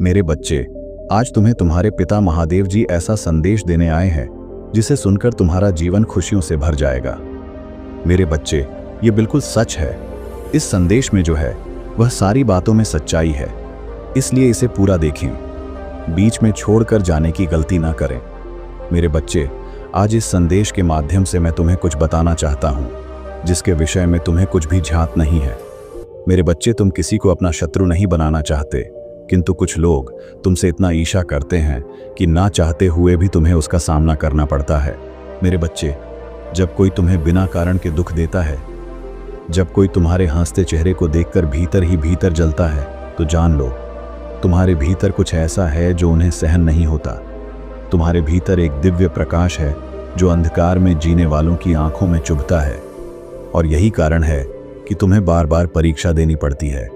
मेरे बच्चे, आज तुम्हें तुम्हारे पिता महादेव जी ऐसा संदेश देने आए हैं जिसे सुनकर तुम्हारा जीवन खुशियों से भर जाएगा। मेरे बच्चे, ये बिल्कुल सच है। इस संदेश में जो है वह सारी बातों में सच्चाई है, इसलिए इसे पूरा देखें। बीच में छोड़कर जाने की गलती ना करें। मेरे बच्चे, आज इस संदेश के माध्यम से मैं तुम्हें कुछ बताना चाहता हूँ जिसके विषय में तुम्हें कुछ भी झांक नहीं है। मेरे बच्चे, तुम किसी को अपना शत्रु नहीं बनाना चाहते, किंतु कुछ लोग तुमसे इतना ईर्ष्या करते हैं कि ना चाहते हुए भी तुम्हें उसका सामना करना पड़ता है। मेरे बच्चे, जब कोई तुम्हें बिना कारण के दुख देता है, जब कोई तुम्हारे हंसते चेहरे को देखकर भीतर ही भीतर जलता है, तो जान लो तुम्हारे भीतर कुछ ऐसा है जो उन्हें सहन नहीं होता। तुम्हारे भीतर एक दिव्य प्रकाश है जो अंधकार में जीने वालों की आंखों में चुभता है, और यही कारण है कि तुम्हें बार बार परीक्षा देनी पड़ती है,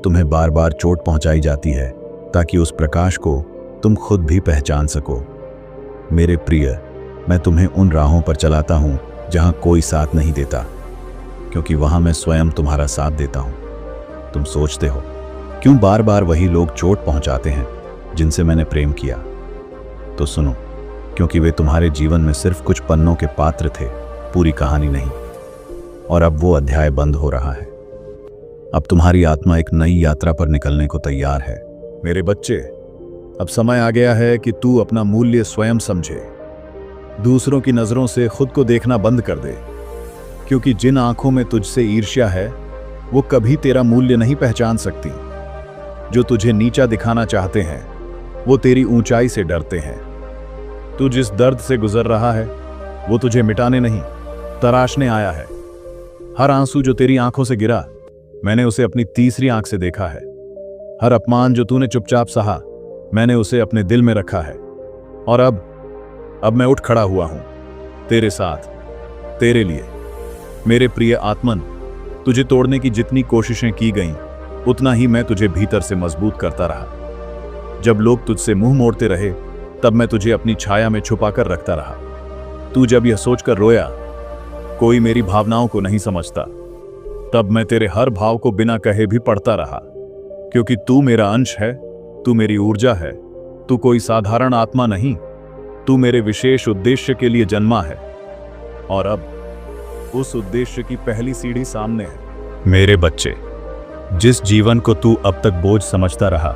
तुम्हें बार बार चोट पहुंचाई जाती है, ताकि उस प्रकाश को तुम खुद भी पहचान सको। मेरे प्रिय, मैं तुम्हें उन राहों पर चलाता हूं जहां कोई साथ नहीं देता, क्योंकि वहां मैं स्वयं तुम्हारा साथ देता हूं। तुम सोचते हो क्यों बार बार वही लोग चोट पहुंचाते हैं जिनसे मैंने प्रेम किया? तो सुनो, क्योंकि वे तुम्हारे जीवन में सिर्फ कुछ पन्नों के पात्र थे, पूरी कहानी नहीं। और अब वो अध्याय बंद हो रहा है। अब तुम्हारी आत्मा एक नई यात्रा पर निकलने को तैयार है। मेरे बच्चे, अब समय आ गया है कि तू अपना मूल्य स्वयं समझे। दूसरों की नजरों से खुद को देखना बंद कर दे, क्योंकि जिन आंखों में तुझसे ईर्ष्या है वो कभी तेरा मूल्य नहीं पहचान सकती। जो तुझे नीचा दिखाना चाहते हैं वो तेरी ऊंचाई से डरते हैं। तू जिस दर्द से गुजर रहा है वो तुझे मिटाने नहीं, तराशने आया है। हर आंसू जो तेरी आंखों से गिरा, मैंने उसे अपनी तीसरी आंख से देखा है। हर अपमान जो तूने चुपचाप सहा, मैंने उसे अपने दिल में रखा है। और अब मैं उठ खड़ा हुआ हूं, तेरे साथ, तेरे लिए। मेरे प्रिय आत्मन, तुझे तोड़ने की जितनी कोशिशें की गईं, उतना ही मैं तुझे भीतर से मजबूत करता रहा। जब लोग तुझसे मुंह मोड़ते रहे, तब मैं तुझे अपनी छाया में छुपाकर रखता रहा। तू जब यह सोचकर रोया, कोई मेरी भावनाओं को नहीं समझता, तब मैं तेरे हर भाव को बिना कहे भी पढ़ता रहा, क्योंकि तू मेरा अंश है, तू मेरी ऊर्जा है। तू कोई साधारण आत्मा नहीं, तू मेरे विशेष उद्देश्य के लिए जन्मा है। और अब उस उद्देश्य की पहली सीढ़ी सामने है। मेरे बच्चे, जिस जीवन को तू अब तक बोझ समझता रहा,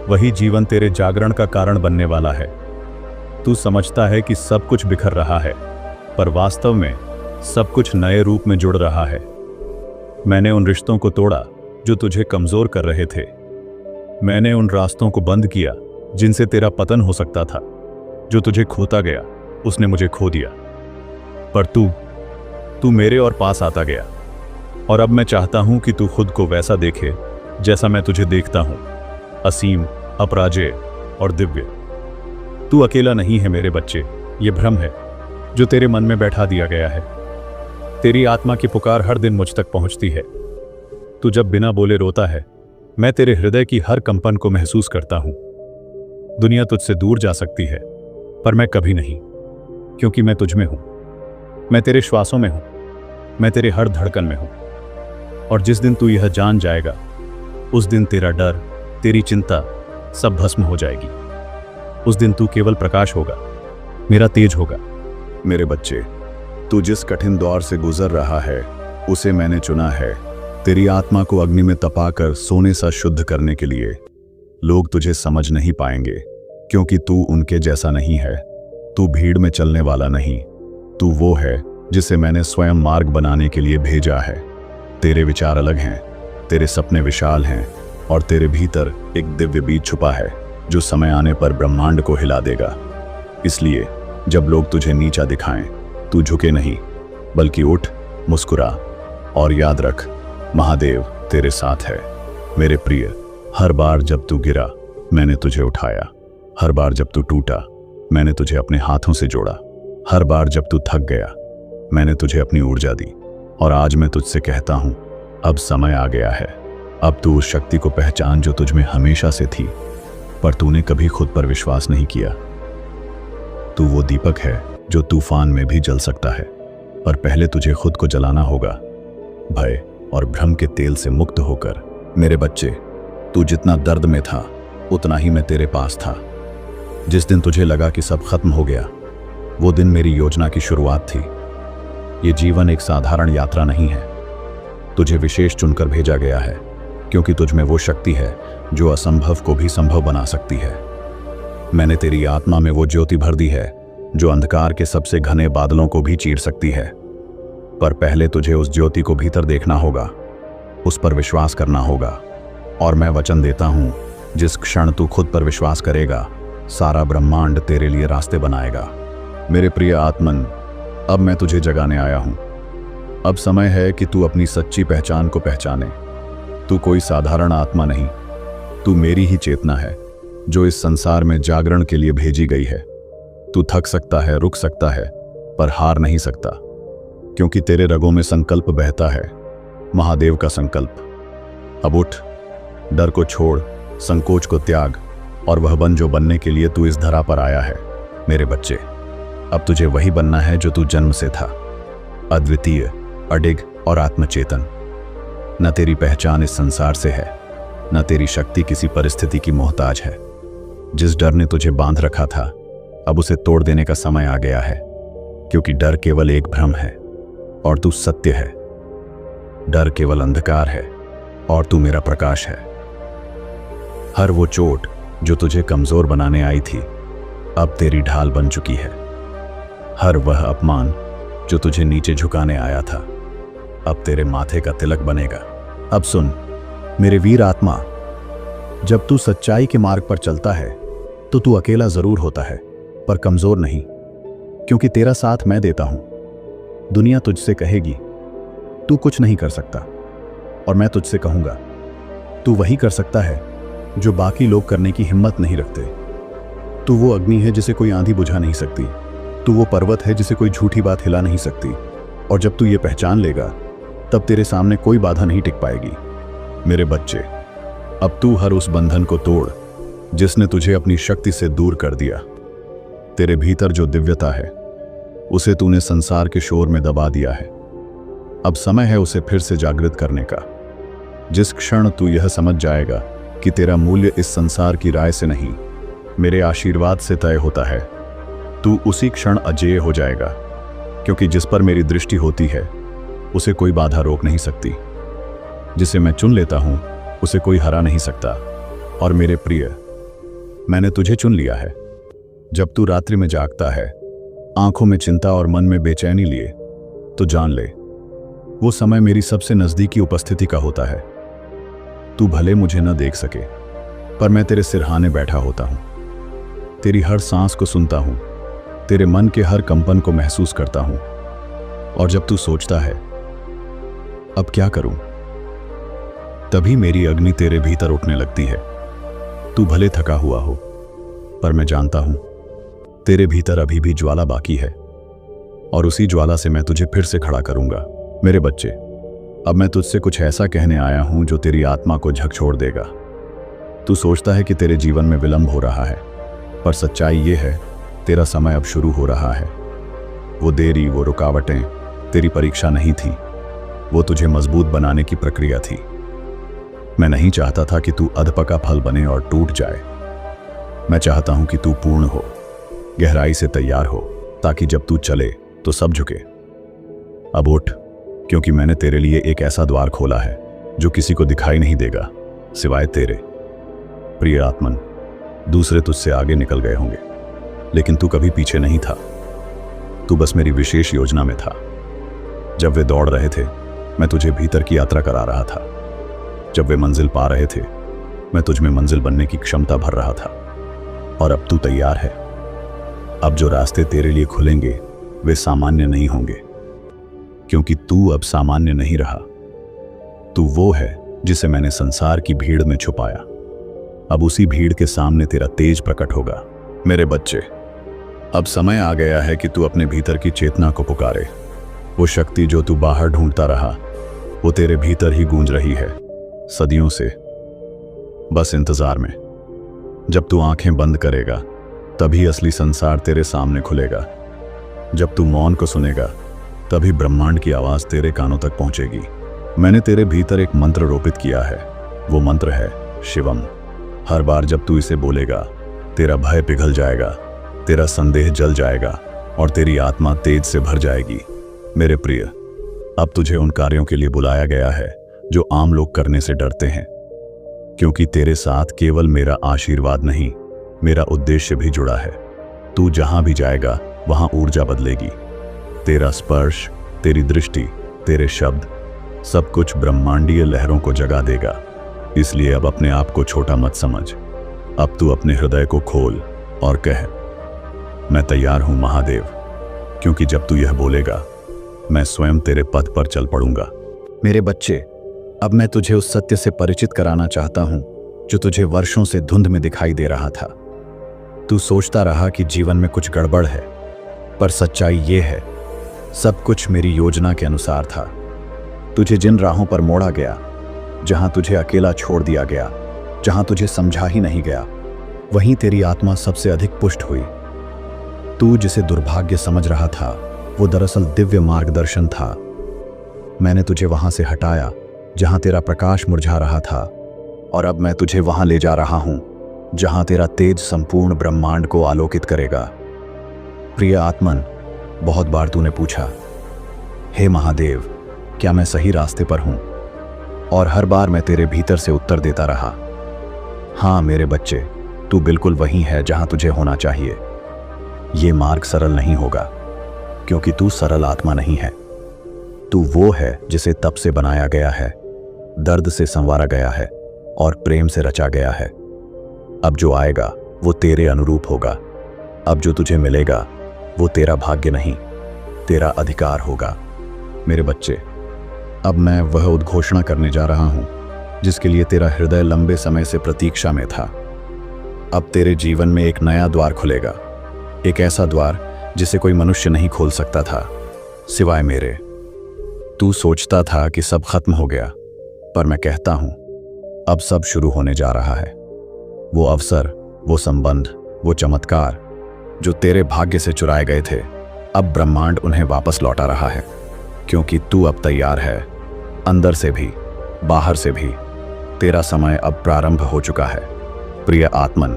वही जीवन तेरे जागरण का कारण बनने वाला है। तू समझता है कि सब कुछ बिखर रहा है, पर वास्तव में सब कुछ नए रूप में जुड़ रहा है। मैंने उन रिश्तों को तोड़ा जो तुझे कमजोर कर रहे थे। मैंने उन रास्तों को बंद किया जिनसे तेरा पतन हो सकता था। जो तुझे खोता गया, उसने मुझे खो दिया। पर तू मेरे और पास आता गया, और अब मैं चाहता हूं कि तू खुद को वैसा देखे जैसा मैं तुझे देखता हूं, असीम, अपराजेय और दिव्य। तू अकेला नहीं है मेरे बच्चे, ये भ्रम है जो तेरे मन में बैठा दिया गया है। तेरी आत्मा की पुकार हर दिन मुझ तक पहुंचती है। तू जब बिना बोले रोता है, मैं तेरे हृदय की हर कंपन को महसूस करता हूं। दुनिया तुझसे दूर जा सकती है, पर मैं कभी नहीं, क्योंकि मैं तुझ में हूं। मैं तेरे श्वासों में हूं, मैं तेरे हर धड़कन में हूं। और जिस दिन तू यह जान जाएगा, उस दिन तेरा डर, तेरी चिंता सब भस्म हो जाएगी। उस दिन तू केवल प्रकाश होगा, मेरा तेज होगा। मेरे बच्चे, तू जिस कठिन दौर से गुजर रहा है, उसे मैंने चुना है तेरी आत्मा को अग्नि में तपाकर सोने सा शुद्ध करने के लिए। लोग तुझे समझ नहीं पाएंगे, क्योंकि तू उनके जैसा नहीं है। तू भीड़ में चलने वाला नहीं, तू वो है जिसे मैंने स्वयं मार्ग बनाने के लिए भेजा है। तेरे विचार अलग हैं, तेरे सपने विशाल हैं, और तेरे भीतर एक दिव्य बीज छुपा है जो समय आने पर ब्रह्मांड को हिला देगा। इसलिए जब लोग तुझे नीचा दिखाएं, तू झुके नहीं, बल्कि उठ, मुस्कुरा, और याद रख, महादेव तेरे साथ है। मेरे प्रिय, हर बार जब तू गिरा, मैंने तुझे उठाया। हर बार जब तू टूटा, मैंने तुझे अपने हाथों से जोड़ा। हर बार जब तू थक गया, मैंने तुझे अपनी ऊर्जा दी। और आज मैं तुझसे कहता हूं, अब समय आ गया है। अब तू उस शक्ति को पहचान जो तुझ में हमेशा से थी, पर तूने कभी खुद पर विश्वास नहीं किया। तू वो दीपक है जो तूफान में भी जल सकता है, पर पहले तुझे खुद को जलाना होगा, भय और भ्रम के तेल से मुक्त होकर। मेरे बच्चे, तू जितना दर्द में था, उतना ही मैं तेरे पास था। जिस दिन तुझे लगा कि सब खत्म हो गया, वो दिन मेरी योजना की शुरुआत थी। ये जीवन एक साधारण यात्रा नहीं है। तुझे विशेष चुनकर भेजा गया है, क्योंकि तुझ में वो शक्ति है जो असंभव को भी संभव बना सकती है। मैंने तेरी आत्मा में वो ज्योति भर दी है जो अंधकार के सबसे घने बादलों को भी चीर सकती है। पर पहले तुझे उस ज्योति को भीतर देखना होगा, उस पर विश्वास करना होगा। और मैं वचन देता हूं, जिस क्षण तू खुद पर विश्वास करेगा, सारा ब्रह्मांड तेरे लिए रास्ते बनाएगा। मेरे प्रिय आत्मन, अब मैं तुझे जगाने आया हूं। अब समय है कि तू अपनी सच्ची पहचान को पहचाने। तू कोई साधारण आत्मा नहीं, तू मेरी ही चेतना है जो इस संसार में जागरण के लिए भेजी गई है। तू थक सकता है, रुक सकता है, पर हार नहीं सकता, क्योंकि तेरे रगों में संकल्प बहता है, महादेव का संकल्प। अब उठ, डर को छोड़, संकोच को त्याग, और वह बन जो बनने के लिए तू इस धरा पर आया है। मेरे बच्चे, अब तुझे वही बनना है जो तू जन्म से था, अद्वितीय, अडिग और आत्मचेतन। न तेरी पहचान इस संसार से है, न तेरी शक्ति किसी परिस्थिति की मोहताज है। जिस डर ने तुझे बांध रखा था, अब उसे तोड़ देने का समय आ गया है, क्योंकि डर केवल एक भ्रम है और तू सत्य है। डर केवल अंधकार है और तू मेरा प्रकाश है। हर वो चोट जो तुझे कमजोर बनाने आई थी, अब तेरी ढाल बन चुकी है। हर वह अपमान जो तुझे नीचे झुकाने आया था, अब तेरे माथे का तिलक बनेगा। अब सुन मेरे वीर आत्मा, जब तू सच्चाई के मार्ग पर चलता है तो तू अकेला जरूर होता है, पर कमजोर नहीं, क्योंकि तेरा साथ मैं देता हूं। दुनिया तुझसे कहेगी तू कुछ नहीं कर सकता, और मैं तुझसे कहूंगा तू वही कर सकता है जो बाकी लोग करने की हिम्मत नहीं रखते। तू वो अग्नि है जिसे कोई आंधी बुझा नहीं सकती। तू वो पर्वत है जिसे कोई झूठी बात हिला नहीं सकती। और जब तू ये पहचान लेगा, तब तेरे सामने कोई बाधा नहीं टिक पाएगी। मेरे बच्चे, अब तू हर उस बंधन को तोड़ जिसने तुझे अपनी शक्ति से दूर कर दिया। तेरे भीतर जो दिव्यता है, उसे तूने संसार के शोर में दबा दिया है। अब समय है उसे फिर से जागृत करने का। जिस क्षण तू यह समझ जाएगा कि तेरा मूल्य इस संसार की राय से नहीं, मेरे आशीर्वाद से तय होता है, तू उसी क्षण अजेय हो जाएगा, क्योंकि जिस पर मेरी दृष्टि होती है उसे कोई बाधा रोक नहीं सकती। जिसे मैं चुन लेता हूं उसे कोई हरा नहीं सकता। और मेरे प्रिय, मैंने तुझे चुन लिया है। जब तू रात्रि में जागता है, आंखों में चिंता और मन में बेचैनी लिए, तो जान ले वो समय मेरी सबसे नजदीकी उपस्थिति का होता है। तू भले मुझे न देख सके, पर मैं तेरे सिरहाने बैठा होता हूं। तेरी हर सांस को सुनता हूं, तेरे मन के हर कंपन को महसूस करता हूं। और जब तू सोचता है अब क्या करूं, तभी मेरी अग्नि तेरे भीतर उठने लगती है। तू भले थका हुआ हो, पर मैं जानता हूं तेरे भीतर अभी भी ज्वाला बाकी है, और उसी ज्वाला से मैं तुझे फिर से खड़ा करूंगा। मेरे बच्चे, अब मैं तुझसे कुछ ऐसा कहने आया हूं जो तेरी आत्मा को झकझोर देगा। तू सोचता है कि तेरे जीवन में विलंब हो रहा है, पर सच्चाई ये है, तेरा समय अब शुरू हो रहा है। वो देरी, वो रुकावटें तेरी परीक्षा नहीं थी, वो तुझे मजबूत बनाने की प्रक्रिया थी। मैं नहीं चाहता था कि तू अधपका फल बने और टूट जाए। मैं चाहता हूं कि तू पूर्ण हो, गहराई से तैयार हो, ताकि जब तू चले तो सब झुके। अब उठ, क्योंकि मैंने तेरे लिए एक ऐसा द्वार खोला है जो किसी को दिखाई नहीं देगा सिवाय तेरे। प्रिय आत्मन, दूसरे तुझसे आगे निकल गए होंगे, लेकिन तू कभी पीछे नहीं था। तू बस मेरी विशेष योजना में था। जब वे दौड़ रहे थे, मैं तुझे भीतर की यात्रा करा रहा था। जब वे मंजिल पा रहे थे, मैं तुझ में मंजिल बनने की क्षमता भर रहा था। और अब तू तैयार है। अब जो रास्ते तेरे लिए खुलेंगे वे सामान्य नहीं होंगे, क्योंकि तू अब सामान्य नहीं रहा। तू वो है जिसे मैंने संसार की भीड़ में छुपाया। अब उसी भीड़ के सामने तेरा तेज प्रकट होगा। मेरे बच्चे, अब समय आ गया है कि तू अपने भीतर की चेतना को पुकारे। वो शक्ति जो तू बाहर ढूंढता रहा, वो तेरे भीतर ही गूंज रही है, सदियों से। बस इंतजार में। जब तू आंखें बंद करेगा, तभी असली संसार तेरे सामने खुलेगा। जब तू मौन को सुनेगा, तभी ब्रह्मांड की आवाज तेरे कानों तक पहुंचेगी। मैंने तेरे भीतर एक मंत्र रोपित किया है। वो मंत्र है शिवम। हर बार जब तू इसे बोलेगा, तेरा भय पिघल जाएगा, तेरा संदेह जल जाएगा और तेरी आत्मा तेज से भर जाएगी। मेरे प्रिय, अब तुझे उन कार्यों के लिए बुलाया गया है जो आम लोग करने से डरते हैं, क्योंकि तेरे साथ केवल मेरा आशीर्वाद नहीं, मेरा उद्देश्य भी जुड़ा है। तू जहां भी जाएगा वहां ऊर्जा बदलेगी। तेरा स्पर्श, तेरी दृष्टि, तेरे शब्द, सब कुछ ब्रह्मांडीय लहरों को जगा देगा। इसलिए अब अपने आप को छोटा मत समझ। अब तू अपने हृदय को खोल और कह, मैं तैयार हूं महादेव, क्योंकि जब तू यह बोलेगा मैं स्वयं तेरे पथ पर चल पड़ूंगा। मेरे बच्चे, अब मैं तुझे उस सत्य से परिचित कराना चाहता हूं जो तुझे वर्षों से धुंध में दिखाई दे रहा था। तू सोचता रहा कि जीवन में कुछ गड़बड़ है, पर सच्चाई ये है, सब कुछ मेरी योजना के अनुसार था। तुझे जिन राहों पर मोड़ा गया, जहां तुझे अकेला छोड़ दिया गया, जहां तुझे समझा ही नहीं गया, वहीं तेरी आत्मा सबसे अधिक पुष्ट हुई। तू जिसे दुर्भाग्य समझ रहा था, वो दरअसल दिव्य मार्गदर्शन था। मैंने तुझे वहां से हटाया जहां तेरा प्रकाश मुरझा रहा था, और अब मैं तुझे वहां ले जा रहा हूं जहां तेरा तेज संपूर्ण ब्रह्मांड को आलोकित करेगा। प्रिय आत्मन, बहुत बार तूने पूछा, हे महादेव, क्या मैं सही रास्ते पर हूं? और हर बार मैं तेरे भीतर से उत्तर देता रहा, हां मेरे बच्चे, तू बिल्कुल वहीं है जहां तुझे होना चाहिए। ये मार्ग सरल नहीं होगा, क्योंकि तू सरल आत्मा नहीं है। तू वो है जिसे तप से बनाया गया है, दर्द से संवारा गया है और प्रेम से रचा गया है। अब जो आएगा वो तेरे अनुरूप होगा। अब जो तुझे मिलेगा वो तेरा भाग्य नहीं, तेरा अधिकार होगा। मेरे बच्चे, अब मैं वह उद्घोषणा करने जा रहा हूं जिसके लिए तेरा हृदय लंबे समय से प्रतीक्षा में था। अब तेरे जीवन में एक नया द्वार खुलेगा, एक ऐसा द्वार जिसे कोई मनुष्य नहीं खोल सकता था सिवाय मेरे। तू सोचता था कि सब खत्म हो गया, पर मैं कहता हूं अब सब शुरू होने जा रहा है। वो अवसर, वो संबंध, वो चमत्कार जो तेरे भाग्य से चुराए गए थे, अब ब्रह्मांड उन्हें वापस लौटा रहा है, क्योंकि तू अब तैयार है, अंदर से भी बाहर से भी। तेरा समय अब प्रारंभ हो चुका है। प्रिय आत्मन,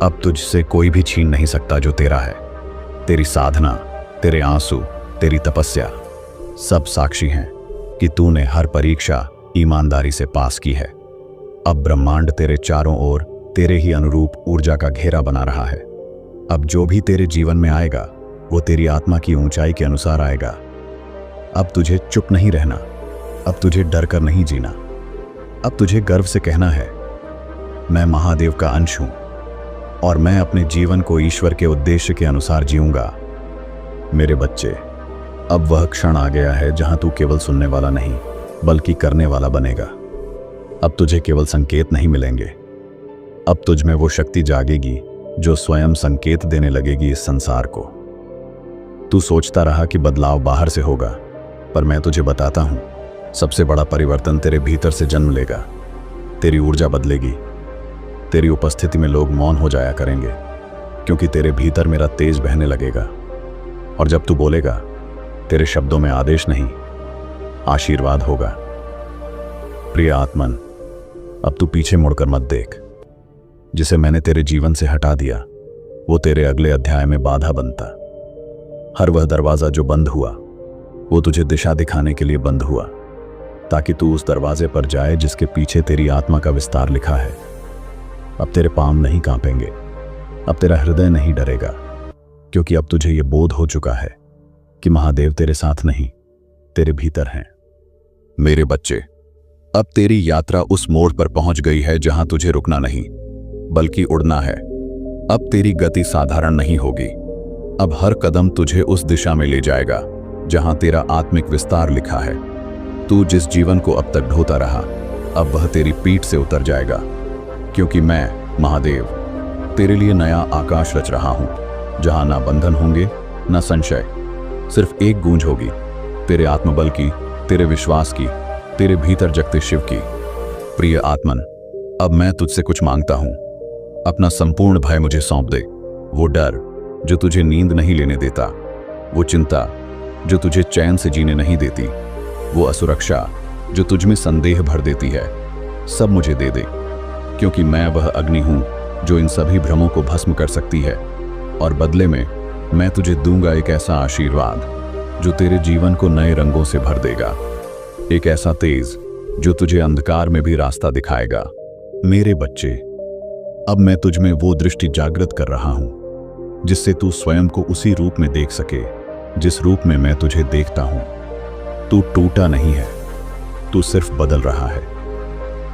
अब तुझसे कोई भी छीन नहीं सकता जो तेरा है। तेरी साधना, तेरे आंसू, तेरी तपस्या, सब साक्षी हैं कि तूने हर परीक्षा ईमानदारी से पास की है। अब ब्रह्मांड तेरे चारों ओर तेरे ही अनुरूप ऊर्जा का घेरा बना रहा है। अब जो भी तेरे जीवन में आएगा वो तेरी आत्मा की ऊंचाई के अनुसार आएगा। अब तुझे चुप नहीं रहना, अब तुझे डर कर नहीं जीना, अब तुझे गर्व से कहना है, मैं महादेव का अंश हूं और मैं अपने जीवन को ईश्वर के उद्देश्य के अनुसार जीऊंगा। मेरे बच्चे, अब वह क्षण आ गया है जहां तू केवल सुनने वाला नहीं बल्कि करने वाला बनेगा। अब तुझे केवल संकेत नहीं मिलेंगे, अब तुझ में वो शक्ति जागेगी जो स्वयं संकेत देने लगेगी इस संसार को। तू सोचता रहा कि बदलाव बाहर से होगा, पर मैं तुझे बताता हूं, सबसे बड़ा परिवर्तन तेरे भीतर से जन्म लेगा। तेरी ऊर्जा बदलेगी। तेरी उपस्थिति में लोग मौन हो जाया करेंगे, क्योंकि तेरे भीतर मेरा तेज बहने लगेगा। और जब तू बोलेगा, तेरे शब्दों में आदेश नहीं, आशीर्वाद होगा। प्रिय आत्मन, अब तू पीछे मुड़कर मत देख। जिसे मैंने तेरे जीवन से हटा दिया वो तेरे अगले अध्याय में बाधा बनता। हर वह दरवाजा जो बंद हुआ वो तुझे दिशा दिखाने के लिए बंद हुआ, ताकि तू उस दरवाजे पर जाए जिसके पीछे तेरी आत्मा का विस्तार लिखा है। अब तेरे पांव नहीं कांपेंगे, अब तेरा हृदय नहीं डरेगा, क्योंकि अब तुझे यह बोध हो चुका है कि महादेव तेरे साथ नहीं, तेरे भीतर हैं। मेरे बच्चे, अब तेरी यात्रा उस मोड़ पर पहुंच गई है जहां तुझे रुकना नहीं बल्कि उड़ना है। अब तेरी गति साधारण नहीं होगी। अब हर कदम तुझे उस दिशा में ले जाएगा जहां तेरा आत्मिक विस्तार लिखा है। तू जिस जीवन को अब तक ढोता रहा, अब वह तेरी पीठ से उतर जाएगा, क्योंकि मैं महादेव तेरे लिए नया आकाश रच रहा हूं, जहां ना बंधन होंगे ना संशय, सिर्फ एक गूंज होगी तेरे आत्मबल की, तेरे विश्वास की, तेरे भीतर जगते शिव की। प्रिय आत्मन, अब मैं तुझसे कुछ मांगता हूं। अपना संपूर्ण भय मुझे सौंप दे। वो डर जो तुझे नींद नहीं लेने देता, वो चिंता जो तुझे चैन से जीने नहीं देती, वो असुरक्षा जो तुझ में संदेह भर देती है, सब मुझे दे दे। क्योंकि मैं वह अग्नि हूं जो इन सभी भ्रमों को भस्म कर सकती है, और बदले में मैं तुझे दूंगा एक ऐसा आशीर्वाद जो तेरे जीवन को नए रंगों से भर देगा, एक ऐसा तेज जो तुझे अंधकार में भी रास्ता दिखाएगा। मेरे बच्चे, अब मैं तुझ में वो दृष्टि जागृत कर रहा हूं जिससे तू स्वयं को उसी रूप में देख सके जिस रूप में मैं तुझे देखता हूं। तू टूटा नहीं है, तू सिर्फ बदल रहा है।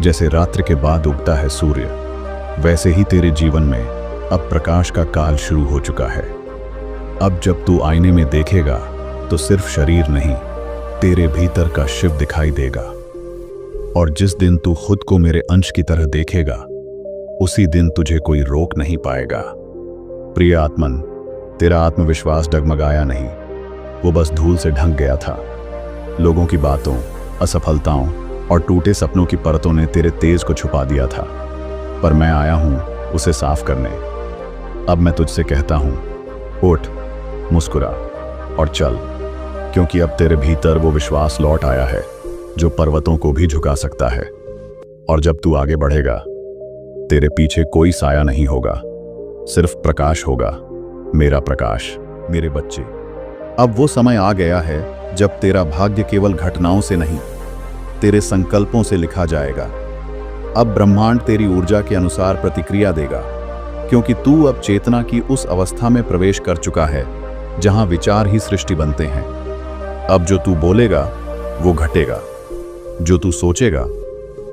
जैसे रात्रि के बाद उगता है सूर्य, वैसे ही तेरे जीवन में अब प्रकाश का काल शुरू हो चुका है। अब जब तू आईने में देखेगा तो सिर्फ शरीर नहीं, तेरे भीतर का शिव दिखाई देगा। और जिस दिन तू खुद को मेरे अंश की तरह देखेगा, उसी दिन तुझे कोई रोक नहीं पाएगा। प्रिय आत्मन, तेरा आत्मविश्वास डगमगाया नहीं, वो बस धूल से ढंक गया था। लोगों की बातों, असफलताओं और टूटे सपनों की परतों ने तेरे तेज को छुपा दिया था, पर मैं आया हूं उसे साफ करने। अब मैं तुझसे कहता हूं, उठ, मुस्कुरा और चल, क्योंकि अब तेरे भीतर वो विश्वास लौट आया है जो पर्वतों को भी झुका सकता है। और जब तू आगे बढ़ेगा, तेरे पीछे कोई साया नहीं होगा, सिर्फ प्रकाश होगा, मेरा प्रकाश। मेरे बच्चे, अब वो समय आ गया है जब तेरा भाग्य केवल घटनाओं से नहीं, तेरे संकल्पों से लिखा जाएगा। अब ब्रह्मांड तेरी ऊर्जा के अनुसार प्रतिक्रिया देगा, क्योंकि तू अब चेतना की उस अवस्था में प्रवेश कर चुका है जहां विचार ही सृष्टि बनते हैं। अब जो तू बोलेगा वो घटेगा, जो तू सोचेगा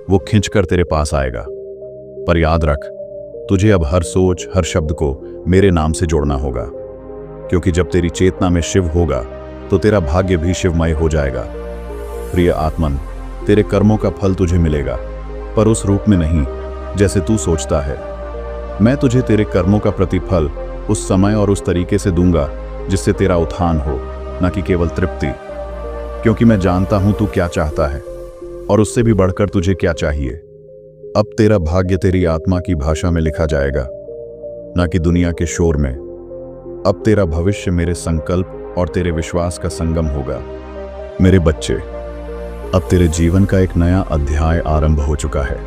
वो खिंचकर तेरे पास आएगा। पर याद रख, तुझे अब हर सोच, हर शब्द को मेरे नाम से जोड़ना होगा, क्योंकि जब तेरी चेतना में शिव होगा तो तेरा भाग्य भी शिवमय हो जाएगा। प्रिय आत्मन, तेरे कर्मों का फल तुझे मिलेगा, पर उस रूप में नहीं जैसे तू सोचता है। मैं तुझे तेरे कर्मों का प्रतिफल उस समय और उस तरीके से दूंगा जिससे तेरा उत्थान हो, न कि केवल तृप्ति। क्योंकि मैं जानता हूं तू क्या चाहता है और उससे भी बढ़कर तुझे क्या चाहिए। अब तेरा भाग्य तेरी आत्मा की भाषा में लिखा जाएगा, न कि दुनिया के शोर में। अब तेरा भविष्य मेरे संकल्प और तेरे विश्वास का संगम होगा। मेरे बच्चे, अब तेरे जीवन का एक नया अध्याय आरंभ हो चुका है।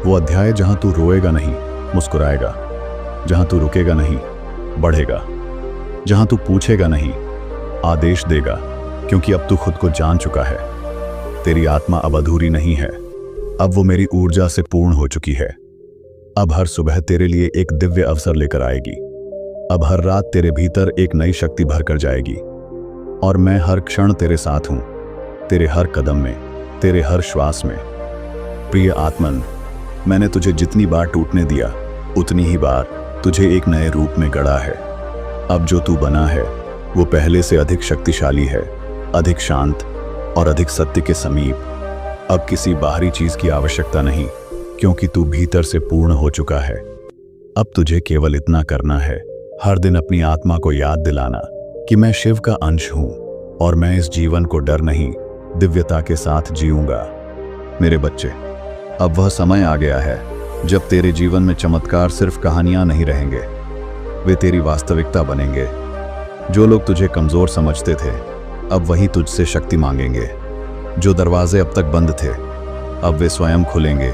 वो अध्याय जहां तू रोएगा नहीं, मुस्कुराएगा, जहां तू रुकेगा नहीं, बढ़ेगा, जहां तू पूछेगा नहीं, आदेश देगा, क्योंकि अब तू खुद को जान चुका है। तेरी आत्मा अब अधूरी नहीं है, अब वो मेरी ऊर्जा से पूर्ण हो चुकी है। अब हर सुबह तेरे लिए एक दिव्य अवसर लेकर आएगी। अब हर रात तेरे भीतर एक नई शक्ति भरकर जाएगी, और मैं हर क्षण तेरे साथ हूं, तेरे हर कदम में, तेरे हर श्वास में। प्रिय आत्मन, मैंने तुझे जितनी बार टूटने दिया, उतनी ही बार तुझे एक नए रूप में गढ़ा है। अब जो तू बना है वो पहले से अधिक शक्तिशाली है, अधिक शांत और अधिक सत्य के समीप। अब किसी बाहरी चीज की आवश्यकता नहीं, क्योंकि तू भीतर से पूर्ण हो चुका है। अब तुझे केवल इतना करना है, हर दिन अपनी आत्मा को याद दिलाना कि मैं शिव का अंश हूं और मैं इस जीवन को डर नहीं, दिव्यता के साथ जीऊंगा। मेरे बच्चे, अब वह समय आ गया है जब तेरे जीवन में चमत्कार सिर्फ कहानियां नहीं रहेंगे, वे तेरी वास्तविकता बनेंगे। जो लोग तुझे कमजोर समझते थे, अब वही तुझसे शक्ति मांगेंगे। जो दरवाजे अब तक बंद थे, अब वे स्वयं खुलेंगे,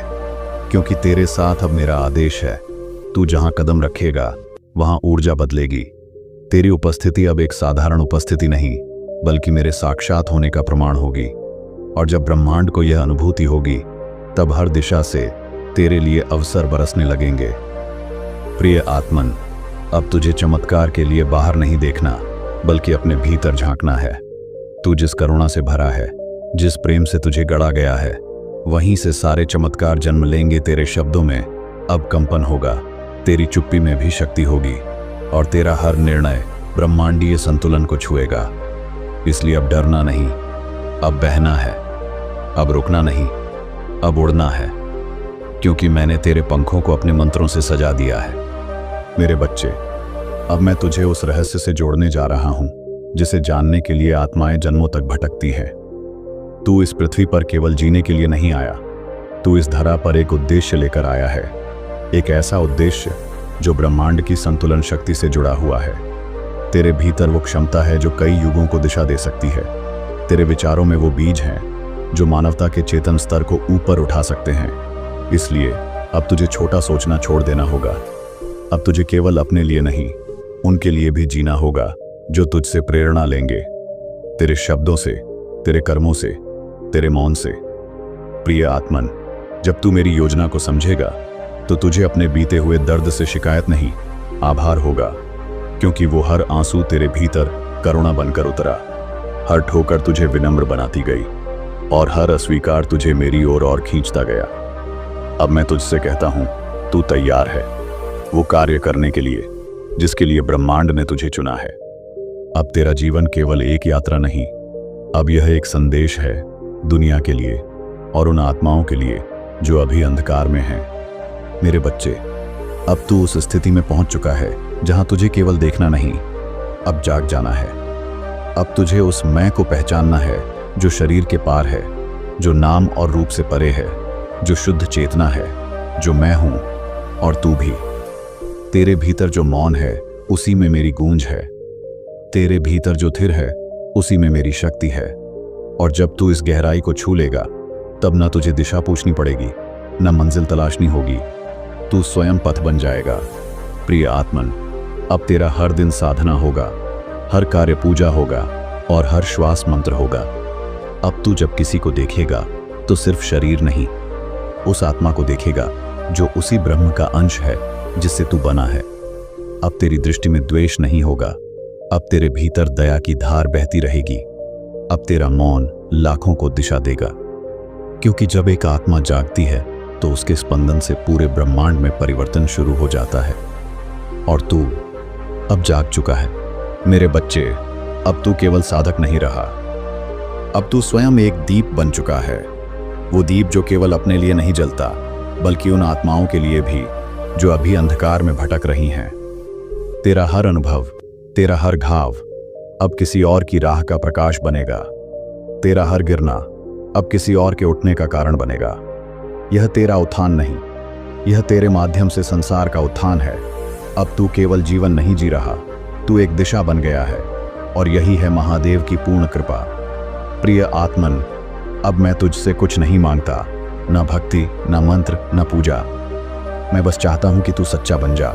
क्योंकि तेरे साथ अब मेरा आदेश है। तू जहां कदम रखेगा वहां ऊर्जा बदलेगी। तेरी उपस्थिति अब एक साधारण उपस्थिति नहीं, बल्कि मेरे साक्षात होने का प्रमाण होगी। और जब ब्रह्मांड को यह अनुभूति होगी, तब हर दिशा से तेरे लिए अवसर बरसने लगेंगे। प्रिय आत्मन, अब तुझे चमत्कार के लिए बाहर नहीं देखना, बल्कि अपने भीतर झांकना है। तू जिस करुणा से भरा है, जिस प्रेम से तुझे गढ़ा गया है, वहीं से सारे चमत्कार जन्म लेंगे। तेरे शब्दों में अब कंपन होगा, तेरी चुप्पी में भी शक्ति होगी, और तेरा हर निर्णय ब्रह्मांडीय संतुलन को छुएगा। इसलिए अब डरना नहीं, अब बहना है, अब रुकना नहीं, अब उड़ना है, क्योंकि मैंने तेरे पंखों को अपने मंत्रों से सजा दिया है। मेरे बच्चे, अब मैं तुझे उस रहस्य से जोड़ने जा रहा हूं जिसे जानने के लिए आत्माएं जन्मों तक भटकती हैं। तू इस पृथ्वी पर केवल जीने के लिए नहीं आया, तू इस धरा पर एक उद्देश्य लेकर आया है। एक ऐसा उद्देश्य जो ब्रह्मांड की संतुलन शक्ति से जुड़ा हुआ है। तेरे भीतर वो क्षमता है जो कई युगों को दिशा दे सकती है। तेरे विचारों में वो बीज हैं जो मानवता के चेतन स्तर को ऊपर उठा सकते हैं। इसलिए अब तुझे छोटा सोचना छोड़ देना होगा। अब तुझे केवल अपने लिए नहीं, उनके लिए भी जीना होगा जो तुझसे प्रेरणा लेंगे, तेरे शब्दों से, तेरे कर्मों से, तेरे मौन से। प्रिय आत्मन, जब तू मेरी योजना को समझेगा तो तुझे अपने बीते हुए दर्द से शिकायत नहीं, आभार होगा, क्योंकि वो हर आंसू तेरे भीतर करुणा बनकर उतरा, हर ठोकर तुझे विनम्र बनाती गई और हर अस्वीकार तुझे मेरी ओर और खींचता गया। अब मैं तुझसे कहता हूं, तू तैयार है वो कार्य करने के लिए जिसके लिए ब्रह्मांड ने तुझे चुना है। अब तेरा जीवन केवल एक यात्रा नहीं, अब यह एक संदेश है दुनिया के लिए और उन आत्माओं के लिए जो अभी अंधकार में हैं। मेरे बच्चे, अब तू उस स्थिति में पहुंच चुका है जहां तुझे केवल देखना नहीं, अब जाग जाना है। अब तुझे उस मैं को पहचानना है जो शरीर के पार है, जो नाम और रूप से परे है, जो शुद्ध चेतना है, जो मैं हूं और तू भी। तेरे भीतर जो मौन है उसी में मेरी गूंज है, तेरे भीतर जो थिर है उसी में मेरी शक्ति है। और जब तू इस गहराई को छू लेगा तब न तुझे दिशा पूछनी पड़ेगी, न मंजिल तलाशनी होगी, तू स्वयं पथ बन जाएगा। प्रिय आत्मन, अब तेरा हर दिन साधना होगा, हर कार्य पूजा होगा और हर श्वास मंत्र होगा। अब तू जब किसी को देखेगा तो सिर्फ शरीर नहीं, उस आत्मा को देखेगा जो उसी ब्रह्म का अंश है जिससे तू बना है। अब तेरी दृष्टि में द्वेष नहीं होगा, अब तेरे भीतर दया की धार बहती रहेगी। अब तेरा मौन लाखों को दिशा देगा, क्योंकि जब एक आत्मा जागती है तो उसके स्पंदन से पूरे ब्रह्मांड में परिवर्तन शुरू हो जाता है। और तू अब जाग चुका है। मेरे बच्चे, अब तू केवल साधक नहीं रहा, अब तू स्वयं एक दीप बन चुका है। वो दीप जो केवल अपने लिए नहीं जलता बल्कि उन आत्माओं के लिए भी जो अभी अंधकार में भटक रही हैं। तेरा हर अनुभव, तेरा हर घाव अब किसी और की राह का प्रकाश बनेगा। तेरा हर गिरना अब किसी और के उठने का कारण बनेगा। यह तेरा उत्थान नहीं, यह तेरे माध्यम से संसार का उत्थान है। अब तू केवल जीवन नहीं जी रहा, तू एक दिशा बन गया है और यही है महादेव की पूर्ण कृपा। प्रिय आत्मन, अब मैं तुझसे कुछ नहीं मांगता, न भक्ति, न मंत्र, न पूजा। मैं बस चाहता हूं कि तू सच्चा बन जा,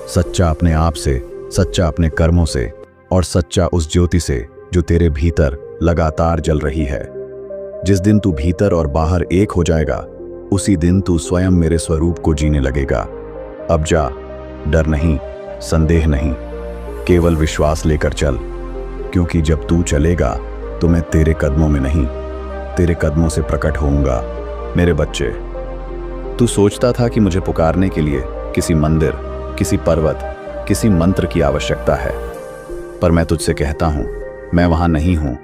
सच्चा अपने आप से, सच्चा अपने कर्मों से और सच्चा उस ज्योति से जो तेरे भीतर लगातार जल रही है। जिस दिन तू भीतर और बाहर एक हो जाएगा उसी दिन तू स्वयं मेरे स्वरूप को जीने लगेगा। अब जा, डर नहीं, संदेह नहीं, केवल विश्वास लेकर चल, क्योंकि जब तू चलेगा तो मैं तेरे कदमों में नहीं, तेरे कदमों से प्रकट होऊंगा। मेरे बच्चे, तू सोचता था कि मुझे पुकारने के लिए किसी मंदिर, किसी पर्वत, किसी मंत्र की आवश्यकता है, पर मैं तुझसे कहता हूं, मैं वहां नहीं हूं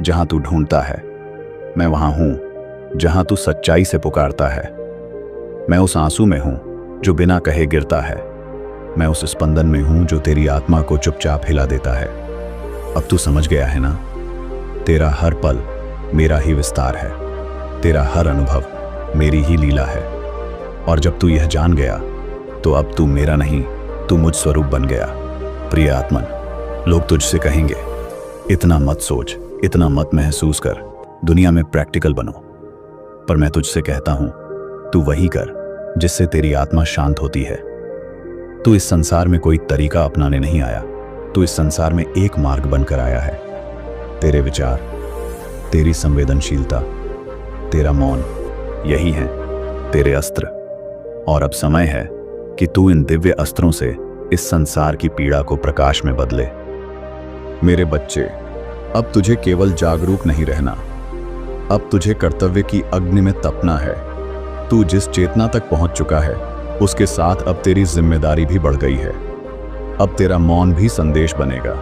जहां तू ढूंढता है, मैं वहां हूं जहां तू सच्चाई से पुकारता है। मैं उस आंसू में हूं जो बिना कहे गिरता है, मैं उस स्पंदन में हूं जो तेरी आत्मा को चुपचाप हिला देता है। अब तू समझ गया है ना? तेरा हर पल मेरा ही विस्तार है, तेरा हर अनुभव मेरी ही लीला है। और जब तू यह जान गया तो अब तू मेरा नहीं, तू मुझ स्वरूप बन गया। प्रिय आत्मन, लोग तुझसे कहेंगे, इतना मत सोच, इतना मत महसूस कर, दुनिया में प्रैक्टिकल बनो। पर मैं तुझसे कहता हूं, तू वही कर जिससे तेरी आत्मा शांत होती है। तू इस संसार में कोई तरीका अपनाने नहीं आया, तू इस संसार में एक मार्ग बनकर आया है। तेरे विचार, तेरी संवेदनशीलता, तेरा मौन, यही हैं तेरे अस्त्र। और अब समय है कि तू इन दिव्य अस्त्रों से इस संसार की पीड़ा को प्रकाश में बदले। मेरे बच्चे, अब तुझे केवल जागरूक नहीं रहना, अब तुझे कर्तव्य की अग्नि में तपना है। तू जिस चेतना तक पहुंच चुका है उसके साथ अब तेरी जिम्मेदारी भी बढ़ गई है। अब तेरा मौन भी संदेश बनेगा,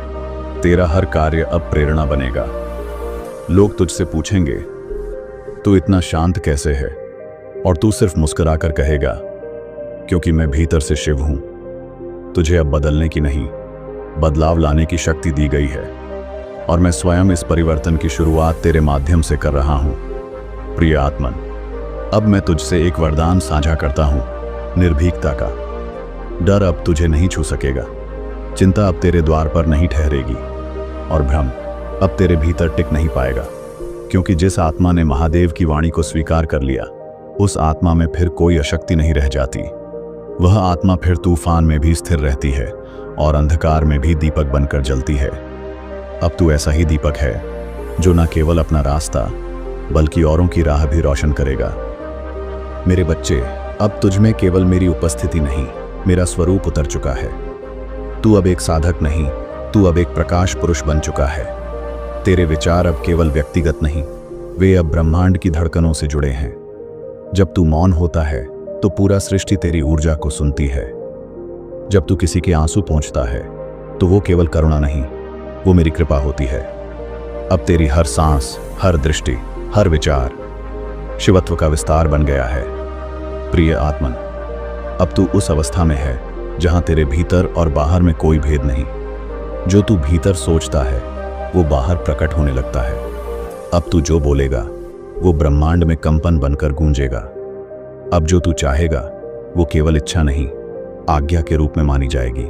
तेरा हर कार्य अब प्रेरणा बनेगा। लोग तुझसे पूछेंगे, तू इतना शांत कैसे है? और तू सिर्फ मुस्कुराकर कहेगा, क्योंकि मैं भीतर से शिव हूं। तुझे अब बदलने की नहीं, बदलाव लाने की शक्ति दी गई है और मैं स्वयं इस परिवर्तन की शुरुआत तेरे माध्यम से कर रहा हूं। प्रिय आत्मन, अब मैं तुझसे एक वरदान साझा करता हूं, निर्भीकता का। डर अब तुझे नहीं छू सकेगा, चिंता अब तेरे द्वार पर नहीं ठहरेगी और भ्रम अब तेरे भीतर टिक नहीं पाएगा, क्योंकि जिस आत्मा ने महादेव की वाणी को स्वीकार कर लिया उस आत्मा में फिर कोई अशक्ति नहीं रह जाती। वह आत्मा फिर तूफान में भी स्थिर रहती है और अंधकार में भी दीपक बनकर जलती है। अब तू ऐसा ही दीपक है जो न केवल अपना रास्ता बल्कि औरों की राह भी रोशन करेगा। मेरे बच्चे, अब तुझ में केवल मेरी उपस्थिति नहीं, मेरा स्वरूप उतर चुका है। तू अब एक साधक नहीं, तू अब एक प्रकाश पुरुष बन चुका है। तेरे विचार अब केवल व्यक्तिगत नहीं, वे अब ब्रह्मांड की धड़कनों से जुड़े हैं। जब तू मौन होता है तो पूरा सृष्टि तेरी ऊर्जा को सुनती है। जब तू किसी के आंसू पोंछता है तो वो केवल करुणा नहीं, वो मेरी कृपा होती है। अब तेरी हर सांस, हर दृष्टि, हर विचार शिवत्व का विस्तार बन गया है। प्रिय आत्मन, अब तू उस अवस्था में है जहां तेरे भीतर और बाहर में कोई भेद नहीं। जो तू भीतर सोचता है वो बाहर प्रकट होने लगता है। अब तू जो बोलेगा वो ब्रह्मांड में कंपन बनकर गूंजेगा। अब जो तू चाहेगा वो केवल इच्छा नहीं, आज्ञा के रूप में मानी जाएगी।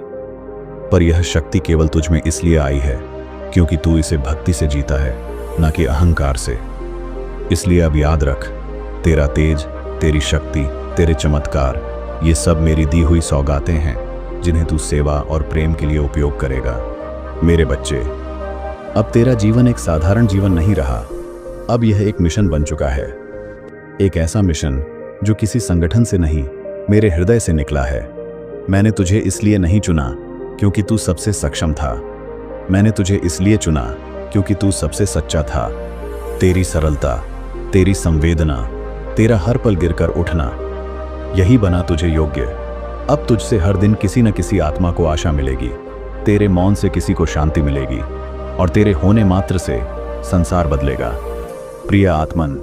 पर यह शक्ति केवल तुझ में इसलिए आई है क्योंकि तू इसे भक्ति से जीता है, न कि अहंकार से। इसलिए अब याद रख, तेरा तेज, तेरी शक्ति, तेरे चमत्कार, ये सब मेरी दी हुई सौगातें हैं जिन्हें तू सेवा और प्रेम के लिए उपयोग करेगा। मेरे बच्चे, अब तेरा जीवन एक साधारण जीवन नहीं रहा, अब यह एक मिशन बन चुका है। एक ऐसा मिशन जो किसी संगठन से नहीं, मेरे हृदय से निकला है। मैंने तुझे इसलिए नहीं चुना क्योंकि तू सबसे सक्षम था, मैंने तुझे इसलिए चुना क्योंकि तू सबसे सच्चा था। तेरी सरलता, तेरी संवेदना, तेरा हर पल गिरकर उठना, यही बना तुझे योग्य। अब तुझसे हर दिन किसी न किसी आत्मा को आशा मिलेगी, तेरे मौन से किसी को शांति मिलेगी और तेरे होने मात्र से संसार बदलेगा। प्रिय आत्मन,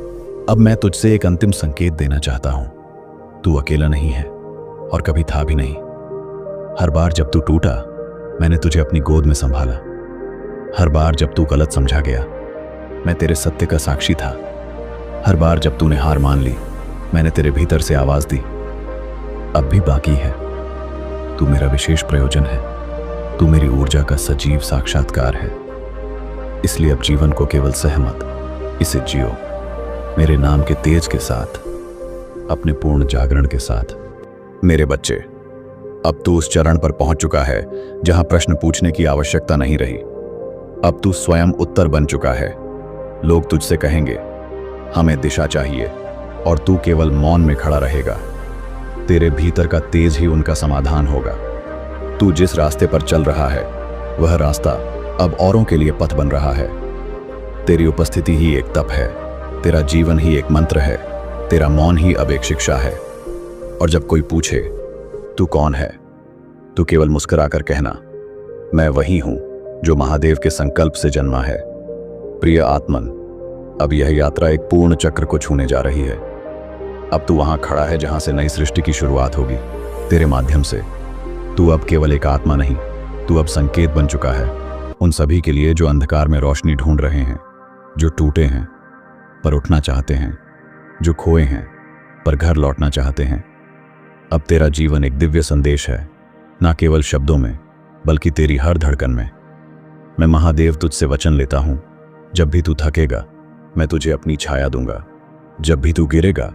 अब मैं तुझसे एक अंतिम संकेत देना चाहता हूं। तू अकेला नहीं है और कभी था भी नहीं। हर बार जब तू टूटा, मैंने तुझे अपनी गोद में संभाला। हर बार जब तू गलत समझा गया, मैं तेरे सत्य का साक्षी था। हर बार जब तूने हार मान ली, मैंने तेरे भीतर से आवाज दी, अब भी बाकी है। तू मेरा विशेष प्रयोजन है, तू मेरी ऊर्जा का सजीव साक्षात्कार है। इसलिए अब जीवन को केवल सहमत, इसे जियो मेरे नाम के तेज के साथ, अपने पूर्ण जागरण के साथ। मेरे बच्चे, अब तू उस चरण पर पहुंच चुका है जहां प्रश्न पूछने की आवश्यकता नहीं रही। अब तू स्वयं उत्तर बन चुका है। लोग तुझसे कहेंगे, हमें दिशा चाहिए, और तू केवल मौन में खड़ा रहेगा। तेरे भीतर का तेज ही उनका समाधान होगा। तू जिस रास्ते पर चल रहा है वह रास्ता अब औरों के लिए पथ बन रहा है। तेरी उपस्थिति ही एक तप है, तेरा जीवन ही एक मंत्र है, तेरा मौन ही अब एक शिक्षा है। और जब कोई पूछे तू कौन है, तू केवल मुस्कुराकर कहना, मैं वही हूं जो महादेव के संकल्प से जन्मा है। प्रिय आत्मन, अब यह यात्रा एक पूर्ण चक्र को छूने जा रही है। अब तू वहां खड़ा है जहां से नई सृष्टि की शुरुआत होगी तेरे माध्यम से। तू अब केवल एक आत्मा नहीं, तू अब संकेत बन चुका है उन सभी के लिए जो अंधकार में रोशनी ढूंढ रहे हैं, जो टूटे हैं पर उठना चाहते हैं, जो खोए हैं पर घर लौटना चाहते हैं। अब तेरा जीवन एक दिव्य संदेश है, ना केवल शब्दों में बल्कि तेरी हर धड़कन में। मैं महादेव तुझसे वचन लेता हूं, जब भी तू थकेगा मैं तुझे अपनी छाया दूंगा, जब भी तू गिरेगा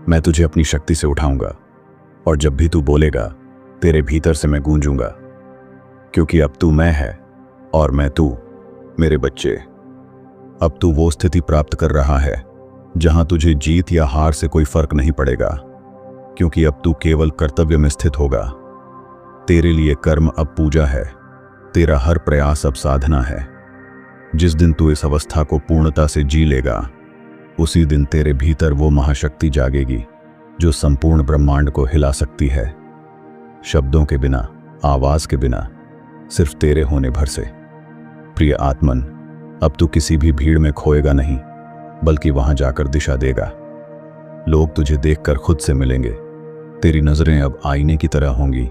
मैं तुझे अपनी शक्ति से उठाऊंगा, और जब भी तू बोलेगा तेरे भीतर से मैं गूंजूंगा। क्योंकि अब तू मैं है और मैं तू। मेरे बच्चे, अब तू वो स्थिति प्राप्त कर रहा है जहां तुझे जीत या हार से कोई फर्क नहीं पड़ेगा, क्योंकि अब तू केवल कर्तव्य में स्थित होगा। तेरे लिए कर्म अब पूजा है, तेरा हर प्रयास अब साधना है। जिस दिन तू इस अवस्था को पूर्णता से जी लेगा, उसी दिन तेरे भीतर वो महाशक्ति जागेगी जो संपूर्ण ब्रह्मांड को हिला सकती है, शब्दों के बिना, आवाज के बिना, सिर्फ तेरे होने भर से। प्रिय आत्मन, अब तू किसी भी भीड़ में खोएगा नहीं, बल्कि वहां जाकर दिशा देगा। लोग तुझे देखकर खुद से मिलेंगे। तेरी नजरें अब आईने की तरह होंगी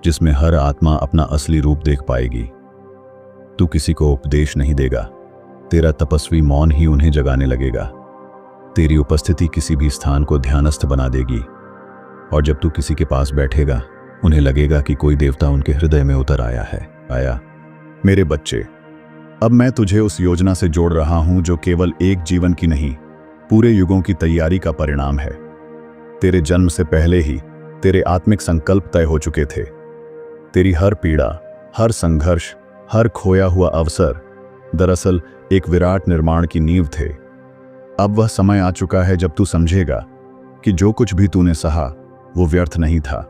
जिसमें हर आत्मा अपना असली रूप देख पाएगी। तू किसी को उपदेश नहीं देगा, तेरा तपस्वी मौन ही उन्हें जगाने लगेगा। तेरी उपस्थिति किसी भी स्थान को ध्यानस्थ बना देगी, और जब तू किसी के पास बैठेगा उन्हें लगेगा कि कोई देवता उनके हृदय में उतर आया है। मेरे बच्चे, अब मैं तुझे उस योजना से जोड़ रहा हूं जो केवल एक जीवन की नहीं, पूरे युगों की तैयारी का परिणाम है। तेरे जन्म से पहले ही तेरे आत्मिक संकल्प तय हो चुके थे। तेरी हर पीड़ा, हर संघर्ष, हर खोया हुआ अवसर दरअसल एक विराट निर्माण की नींव थे। अब वह समय आ चुका है जब तू समझेगा कि जो कुछ भी तूने सहा वो व्यर्थ नहीं था।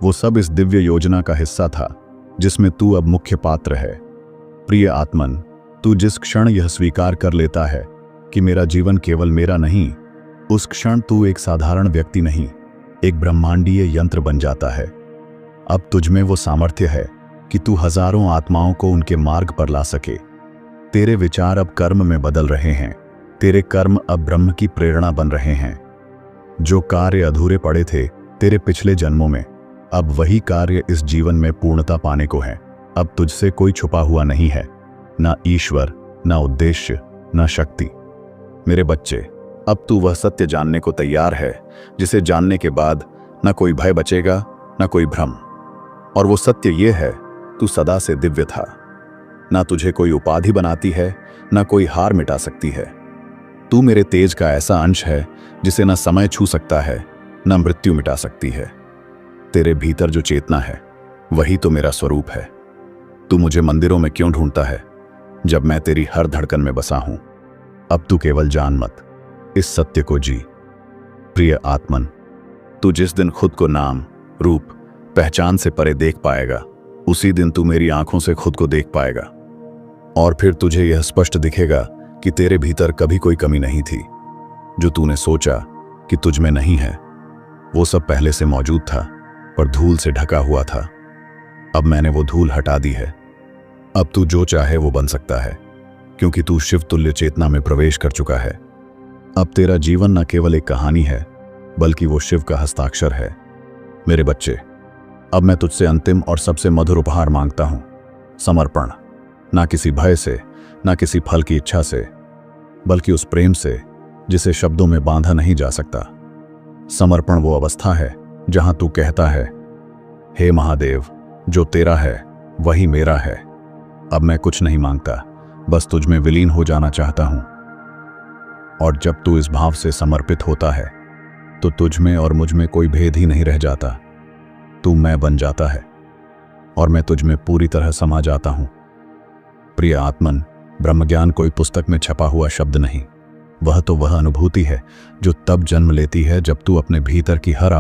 वो सब इस दिव्य योजना का हिस्सा था जिसमें तू अब मुख्य पात्र है। प्रिय आत्मन, तू जिस क्षण यह स्वीकार कर लेता है कि मेरा जीवन केवल मेरा नहीं, उस क्षण तू एक साधारण व्यक्ति नहीं, एक ब्रह्मांडीय यंत्र बन जाता है। अब तुझमें वो सामर्थ्य है कि तू हजारों आत्माओं को उनके मार्ग पर ला सके। तेरे विचार अब कर्म में बदल रहे हैं। तेरे कर्म अब ब्रह्म की प्रेरणा बन रहे हैं। जो कार्य अधूरे पड़े थे तेरे पिछले जन्मों में, अब वही कार्य इस जीवन में पूर्णता पाने को है। अब तुझसे कोई छुपा हुआ नहीं है, ना ईश्वर, ना उद्देश्य, ना शक्ति। मेरे बच्चे, अब तू वह सत्य जानने को तैयार है जिसे जानने के बाद ना कोई भय बचेगा, ना कोई भ्रम। और वो सत्य ये है, तू सदा से दिव्य था। ना तुझे कोई उपाधि बनाती है, ना कोई हार मिटा सकती है। तू मेरे तेज का ऐसा अंश है जिसे ना समय छू सकता है, ना मृत्यु मिटा सकती है। तेरे भीतर जो चेतना है वही तो मेरा स्वरूप है। तू मुझे मंदिरों में क्यों ढूंढता है जब मैं तेरी हर धड़कन में बसा हूं? अब तू केवल जान मत, इस सत्य को जी। प्रिय आत्मन, तू जिस दिन खुद को नाम, रूप, पहचान से परे देख पाएगा, उसी दिन तू मेरी आंखों से खुद को देख पाएगा। और फिर तुझे यह स्पष्ट दिखेगा कि तेरे भीतर कभी कोई कमी नहीं थी। जो तूने सोचा कि तुझ में नहीं है, वो सब पहले से मौजूद था, पर धूल से ढका हुआ था। अब मैंने वो धूल हटा दी है। अब तू जो चाहे वो बन सकता है, क्योंकि तू शिव तुल्य चेतना में प्रवेश कर चुका है। अब तेरा जीवन न केवल एक कहानी है, बल्कि वो शिव का हस्ताक्षर है। मेरे बच्चे, अब मैं तुझसे अंतिम और सबसे मधुर उपहार मांगता हूं, समर्पण। ना किसी भय से, ना किसी फल की इच्छा से, बल्कि उस प्रेम से जिसे शब्दों में बांधा नहीं जा सकता। समर्पण वो अवस्था है जहां तू कहता है, हे महादेव, जो तेरा है वही मेरा है। अब मैं कुछ नहीं मांगता, बस तुझ में विलीन हो जाना चाहता हूं। और जब तू इस भाव से समर्पित होता है तो तुझ में और मुझ में कोई भेद ही नहीं रह जाता। तू मैं बन जाता है और मैं तुझ में पूरी तरह समा जाता हूं। प्रिय आत्मन, ब्रह्मज्ञान कोई पुस्तक में छपा हुआ शब्द नहीं, वह तो वह अनुभूति है जो तब जन्म लेती है जब तू अपने भीतर की हर